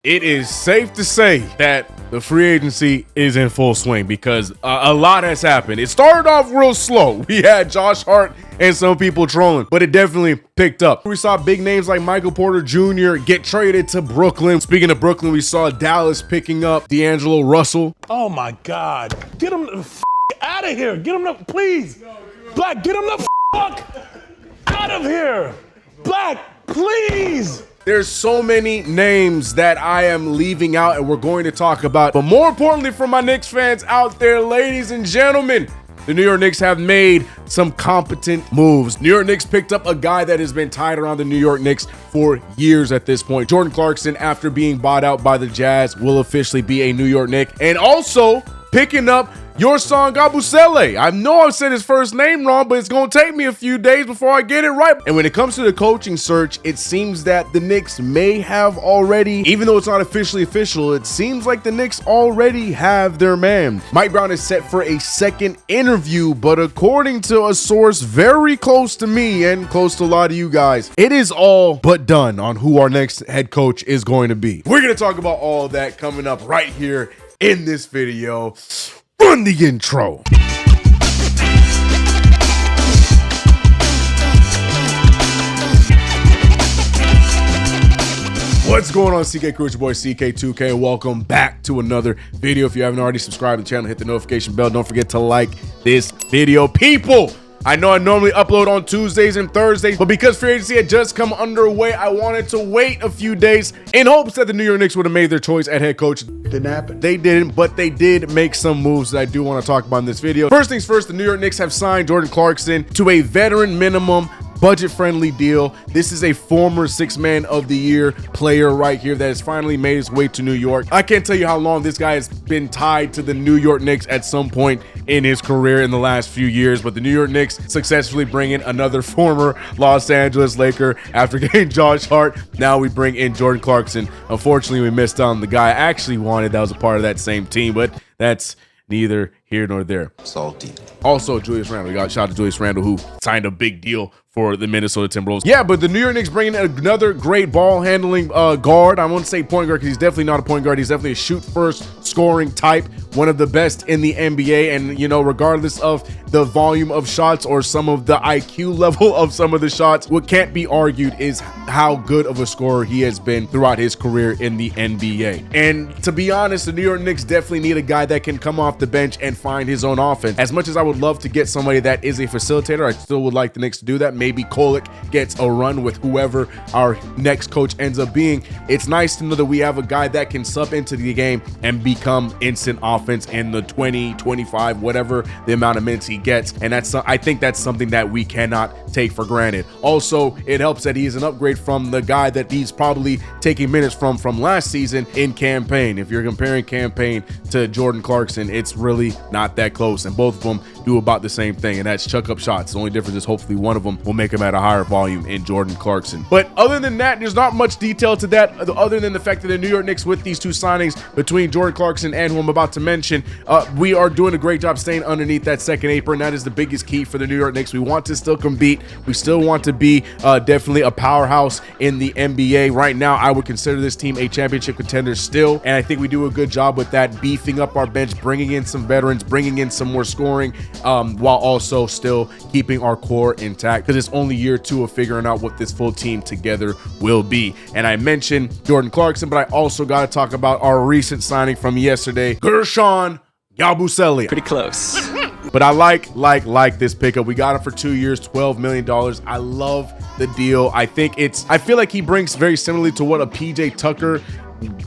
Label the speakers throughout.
Speaker 1: It is safe to say that the free agency is in full swing because a lot has happened. It started off real slow. We had Josh Hart and some people trolling, but it definitely picked up. We saw big names like Michael Porter Jr. get traded to Brooklyn. Speaking of Brooklyn, we saw Dallas picking up D'Angelo Russell.
Speaker 2: Oh my God. Get him the out of here. Get him the, please. Black, get him the fuck out of here. Black, please.
Speaker 1: There's so many names that I am leaving out and we're going to talk about. But more importantly, for my Knicks fans out there, ladies and gentlemen, the New York Knicks have made some competent moves. New York Knicks picked up a guy that has been tied around the New York Knicks for years at this point. Jordan Clarkson, after being bought out by the Jazz, will officially be a New York Knick. And also picking up Yabusele. I know I said his first name wrong, but it's going to take me a few days before I get it right. And when it comes to the coaching search, it seems that the Knicks may have already, even though it's not officially official, it seems like the Knicks already have their man. Mike Brown is set for a second interview, but according to a source very close to me and close to a lot of you guys, it is all but done on who our next head coach is going to be. We're going to talk about all of that coming up right here in this video. Run the intro. What's going on, CK Crew? It's your boy CK2K. Welcome back to another video. If you haven't already subscribed to the channel, hit the notification bell. Don't forget to like this video. People, I know I normally upload on Tuesdays and Thursdays, but because free agency had just come underway, I wanted to wait a few days in hopes that the New York Knicks would have made their choice at head coach.
Speaker 3: Didn't happen.
Speaker 1: They didn't, but they did make some moves that I do want to talk about in this video. First things first, the New York Knicks have signed Jordan Clarkson to a veteran minimum budget-friendly deal. This is a former six-man of the year player right here that has finally made his way to New York. I can't tell you how long this guy has been tied to the New York Knicks at some point in his career in the last few years, but the New York Knicks successfully bring in another former Los Angeles Laker after getting Josh Hart. Now we bring in Jordan Clarkson. Unfortunately, we missed on the guy I actually wanted that was a part of that same team, but that's neither here nor there.
Speaker 3: Salty.
Speaker 1: Also, Julius Randle. We got shout out to Julius Randle, who signed a big deal for the Minnesota Timberwolves. Yeah, but the New York Knicks bringing in another great ball handling guard. I won't say point guard because he's definitely not a point guard. He's definitely a shoot first scoring type, one of the best in the NBA. And, you know, regardless of the volume of shots or some of the IQ level of some of the shots, what can't be argued is how good of a scorer he has been throughout his career in the NBA. And to be honest, the New York Knicks definitely need a guy that can come off the bench and find his own offense. As much as I would love to get somebody that is a facilitator, I still would like the Knicks to do that. Maybe Kolek gets a run with whoever our next coach ends up being. It's nice to know that we have a guy that can sub into the game and become instant offense in the 20, 25, whatever the amount of minutes he gets. And I think that's something that we cannot take for granted. Also, it helps that he's an upgrade from the guy that he's probably taking minutes from last season in Campaign. If you're comparing Campaign to Jordan Clarkson, it's really not that close. And both of them do about the same thing, and that's chuck up shots. The only difference is hopefully one of them will make him at a higher volume in Jordan Clarkson. But other than that, there's not much detail to that other than the fact that the New York Knicks, with these two signings between Jordan Clarkson and who I'm about to mention, we are doing a great job staying underneath that second apron. That is the biggest key for the New York Knicks. We want to still compete. We still want to be definitely a powerhouse in the NBA. Right now, I would consider this team a championship contender still, and I think we do a good job with that, beefing up our bench, bringing in some veterans, bringing in some more scoring, while also still keeping our core intact, because it's only year two of figuring out what this full team together will be. And I mentioned Jordan Clarkson, but I also got to talk about our recent signing from yesterday, Gerschoun Yabusele.
Speaker 4: Pretty close.
Speaker 1: But I like this pickup. We got him for 2 years, $12 million. I love the deal. I feel like he brings very similarly to what a PJ Tucker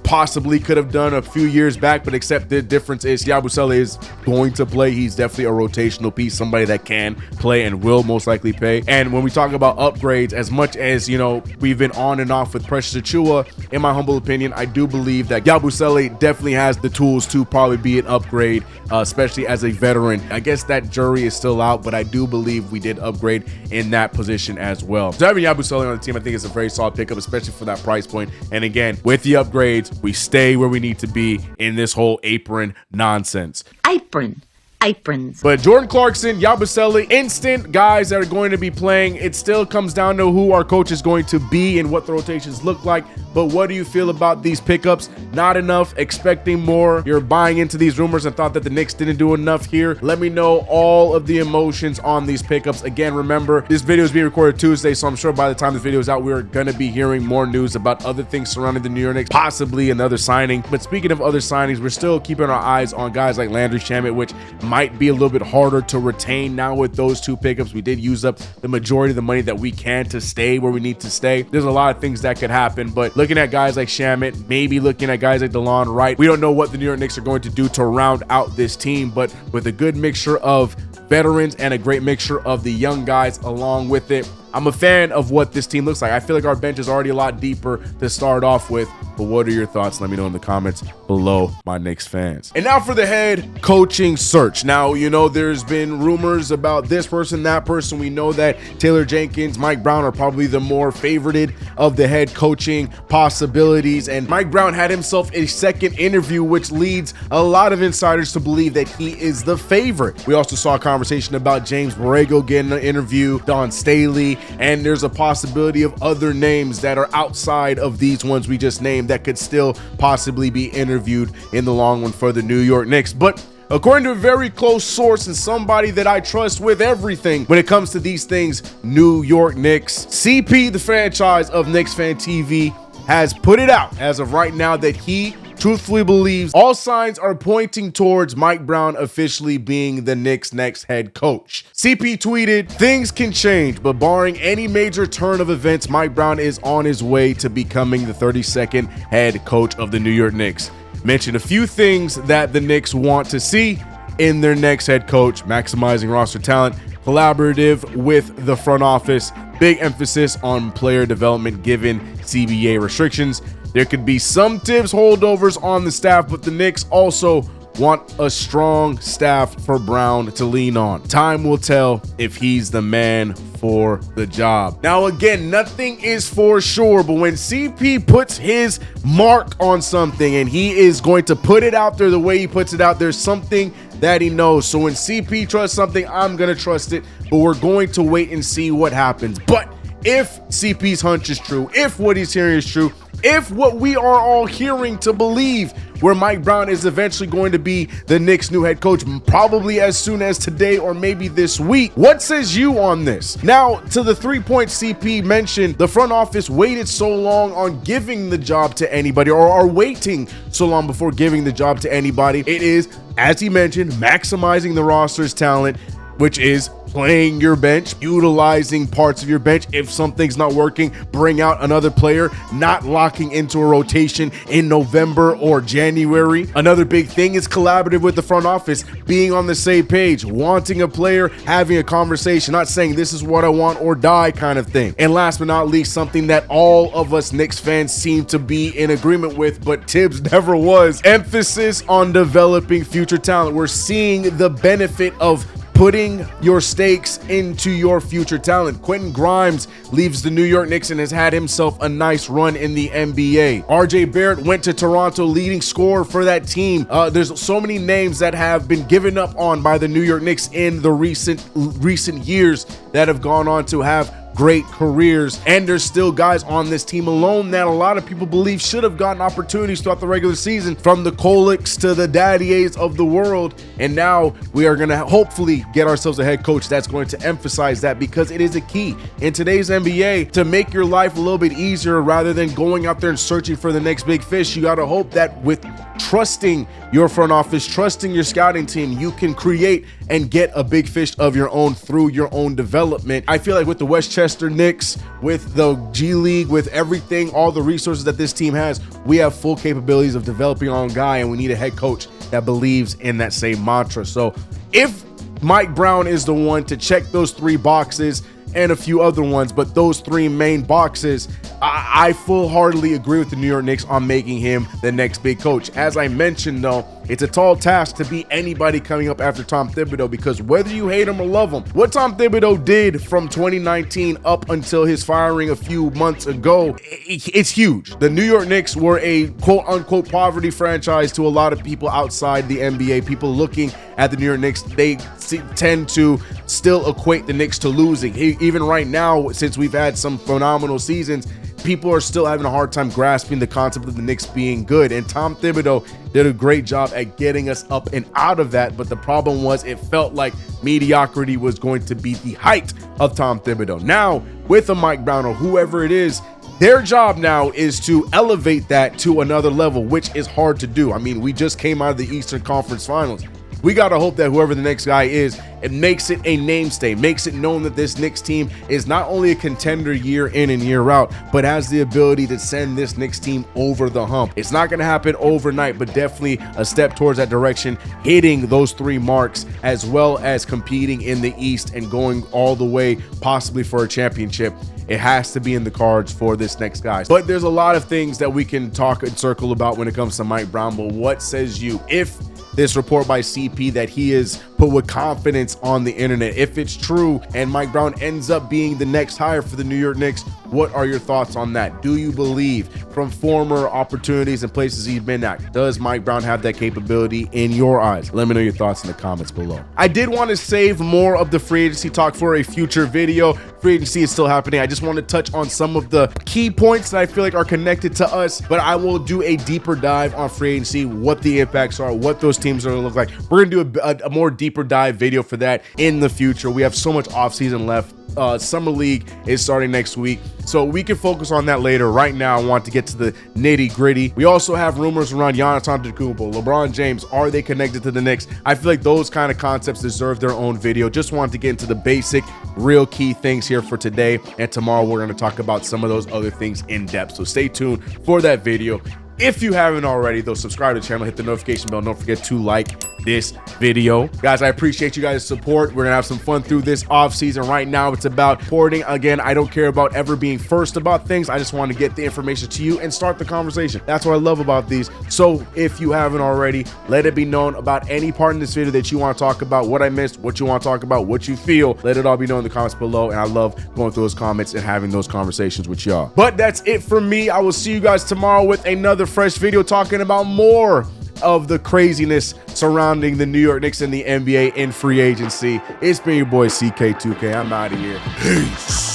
Speaker 1: possibly could have done a few years back, but except the difference is Yabusele is going to play. He's definitely a rotational piece, somebody that can play and will most likely pay. And when we talk about upgrades, as much as, you know, we've been on and off with Precious Achiuwa, in my humble opinion, I do believe that Yabusele definitely has the tools to probably be an upgrade, especially as a veteran. I guess that jury is still out, but I do believe we did upgrade in that position as well. So having Yabusele on the team, I think is a very solid pickup, especially for that price point. And again, with the upgrades, we stay where we need to be in this whole apron nonsense.
Speaker 5: Apron.
Speaker 3: aprons.
Speaker 1: But Jordan Clarkson, Yabusele, instant guys that are going to be playing. It still comes down to who our coach is going to be and what the rotations look like. But what do you feel about these pickups? Not enough, expecting more. You're buying into these rumors and thought that the Knicks didn't do enough here. Let me know all of the emotions on these pickups. Again, remember, this video is being recorded Tuesday, so I'm sure by the time this video is out, we're going to be hearing more news about other things surrounding the New York Knicks, possibly another signing. But speaking of other signings, we're still keeping our eyes on guys like Landry Shamet, which might be a little bit harder to retain now with those two pickups. We did use up the majority of the money that we can to stay where we need to stay. There's a lot of things that could happen, but looking at guys like Shamet, maybe looking at guys like DeLon Wright, we don't know what the New York Knicks are going to do to round out this team, but with a good mixture of veterans and a great mixture of the young guys along with it, I'm a fan of what this team looks like. I feel like our bench is already a lot deeper to start off with. But what are your thoughts? Let me know in the comments below, my Knicks fans. And now for the head coaching search. Now, you know, there's been rumors about this person, that person. We know that Taylor Jenkins, Mike Brown are probably the more favorited of the head coaching possibilities. And Mike Brown had himself a second interview, which leads a lot of insiders to believe that he is the favorite. We also saw a conversation about James Borrego getting an interview, Don Staley, and there's a possibility of other names that are outside of these ones we just named that could still possibly be interviewed in the long run for the New York Knicks. But according to a very close source and somebody that I trust with everything when it comes to these things, New York Knicks, CP, the franchise of Knicks Fan TV, has put it out as of right now that he truthfully believes all signs are pointing towards Mike Brown officially being the Knicks' next head coach. CP tweeted, "Things can change, but barring any major turn of events, Mike Brown is on his way to becoming the 32nd head coach of the New York Knicks." Mentioned a few things that the Knicks want to see in their next head coach: maximizing roster talent, collaborative with the front office, big emphasis on player development given CBA restrictions. There could be some tips holdovers on the staff, but the Knicks also want a strong staff for Brown to lean on. Time will tell if he's the man for the job. Now, again, nothing is for sure, but when CP puts his mark on something and he is going to put it out there the way he puts it out, there's something that he knows. So when CP trusts something, I'm going to trust it, but we're going to wait and see what happens. But if CP's hunch is true, if what he's hearing is true, if what we are all hearing to believe, where Mike Brown is eventually going to be the Knicks' new head coach, probably as soon as today or maybe this week, what says you on this? Now, to the 3-point CP mentioned, the front office waited so long on giving the job to anybody, or are waiting so long before giving the job to anybody. It is, as he mentioned, maximizing the roster's talent, which is playing your bench, utilizing parts of your bench. If something's not working, bring out another player, not locking into a rotation in November or January. Another big thing is collaborative with the front office, being on the same page, wanting a player, having a conversation, not saying this is what I want or die kind of thing. And last but not least, something that all of us Knicks fans seem to be in agreement with, but Tibbs never was, emphasis on developing future talent. We're seeing the benefit of putting your stakes into your future talent. Quentin Grimes leaves the New York Knicks and has had himself a nice run in the NBA. RJ Barrett went to Toronto, leading scorer for that team. There's so many names that have been given up on by the New York Knicks in the recent years that have gone on to have great careers, and there's still guys on this team alone that a lot of people believe should have gotten opportunities throughout the regular season, from the Koleks to the Daddiers of the world. And now we are going to hopefully get ourselves a head coach that's going to emphasize that, because it is a key in today's NBA to make your life a little bit easier. Rather than going out there and searching for the next big fish, you got to hope that with trusting your front office, trusting your scouting team, you can create and get a big fish of your own through your own development. I feel like with the Westchester Knicks, with the G League, with everything, all the resources that this team has, we have full capabilities of developing our own guy, and we need a head coach that believes in that same mantra. So if Mike Brown is the one to check those 3 boxes, and a few other ones, but those three main boxes, I full-heartedly agree with the New York Knicks on making him the next big coach. As I mentioned, though, it's a tall task to be anybody coming up after Tom Thibodeau, because whether you hate him or love him, what Tom Thibodeau did from 2019 up until his firing a few months ago, it's huge. The New York Knicks were a quote-unquote poverty franchise to a lot of people outside the NBA. People looking at the New York Knicks, they tend to still equate the Knicks to losing. Even right now, since we've had some phenomenal seasons, people are still having a hard time grasping the concept of the Knicks being good. And Tom Thibodeau did a great job at getting us up and out of that. But the problem was, it felt like mediocrity was going to be the height of Tom Thibodeau. Now, with a Mike Brown or whoever it is, their job now is to elevate that to another level, which is hard to do. I mean, we just came out of the Eastern Conference Finals. We got to hope that whoever the next guy is, it makes it a namestay, makes it known that this Knicks team is not only a contender year in and year out, but has the ability to send this Knicks team over the hump. It's not going to happen overnight, but definitely a step towards that direction, hitting those three marks, as well as competing in the East and going all the way possibly for a championship. It has to be in the cards for this next guy. But there's a lot of things that we can talk and circle about when it comes to Mike Brown. But what says you, if this report by CP that he is put with confidence on the internet, if it's true and Mike Brown ends up being the next hire for the New York Knicks, what are your thoughts on that? Do you believe, from former opportunities and places he's been at, does Mike Brown have that capability in your eyes? Let me know your thoughts in the comments below. I did want to save more of the free agency talk for a future video. Free agency is still happening. I just want to touch on some of the key points that I feel like are connected to us, but I will do a deeper dive on free agency, what the impacts are, what those teams are going to look like. We're going to do a more deeper dive video for that in the future. We have so much offseason left. Summer League is starting next week, so we can focus on that later. Right now, I want to get to the nitty gritty. We also have rumors around Giannis Antetokounmpo, LeBron James. Are they connected to the Knicks? I feel like those kind of concepts deserve their own video. Just wanted to get into the basic, real key things here for today, and tomorrow we're going to talk about some of those other things in depth. So stay tuned for that video. If you haven't already, though, subscribe to the channel, hit the notification bell. Don't forget to like this video. Guys, I appreciate you guys' support. We're gonna have some fun through this off season. Right now, it's about reporting. Again, I don't care about ever being first about things. I just want to get the information to you and start the conversation. That's what I love about these. So if you haven't already, let it be known about any part in this video that you want to talk about, what I missed, what you want to talk about, what you feel. Let it all be known in the comments below. And I love going through those comments and having those conversations with y'all. But that's it for me. I will see you guys tomorrow with another fresh video talking about more of the craziness surrounding the New York Knicks and the NBA in free agency. It's been your boy CK2K. I'm out of here. Peace.